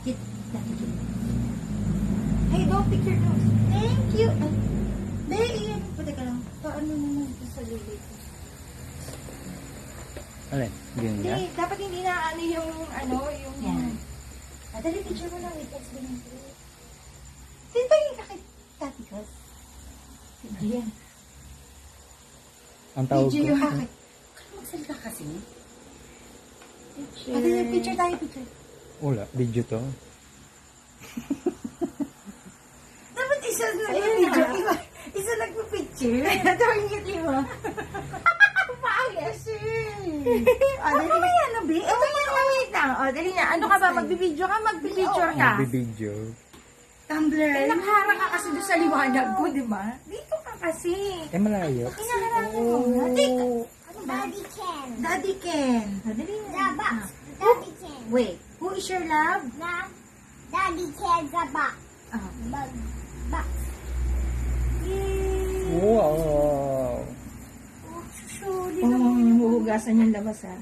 Kit. Hey, don't pick your nose. Thank you. Ay, iyan. Pwede ka lang. Paano naman ito sa lilit? Alin? Yun Hindi, nga? dapat hindi na ano yung, yung... Yan. Dali, picture mo lang with explaining to it. Sino ba yung nakit Cos? Yan. Ang tawag Video ko. yung hakit. Kaya magsalita kasi. Picture tayo, picture. Wala, video to. Dapat isa na Ayun video. na. Isa nagpa-picture. Ito ang ngiti mo. Pangit. Ano ba yan, Abi? Ito yung wait lang. O, dali na. Ano ka ba? Magbibideo ka? Magbibideo ka? Magbibideo. Tumblr. Eh, nakaharang ka kasi doon sa liwanag ko, di ba? Dito ka kasi. Eh, malayo. Kinaharangin mo nga. Teka. Ano ba? Daddy Ken. Daddy Ken. Dali na. The box. Daddy Ken. Wait. Who is your love? Na Daddy Ken the box. Ah. Box. Yay! Wow! Surely naman. Huhugasan yung labas, ha?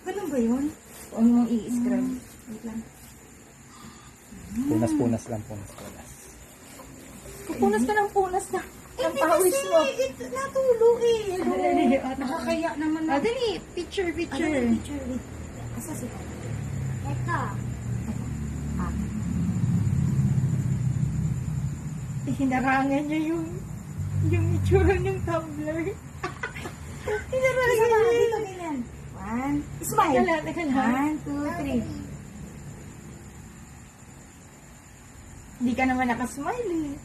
Ganun ba yun? Huwag mong i-scrub. Wait lang. Punas lang. Punas ka ng punas na. Ang pawis mo. Natulo eh. Dali, Nakakaya naman na. Dali, picture. Picture with. Asa si Ito. Hinarangan niya yung itsura ng tumbler. Hinarangan Isa niya ba? Dito yun. ganyan. One. Smile. Teka lang. 1, 2, 3. Hindi ka naman nakasmile eh.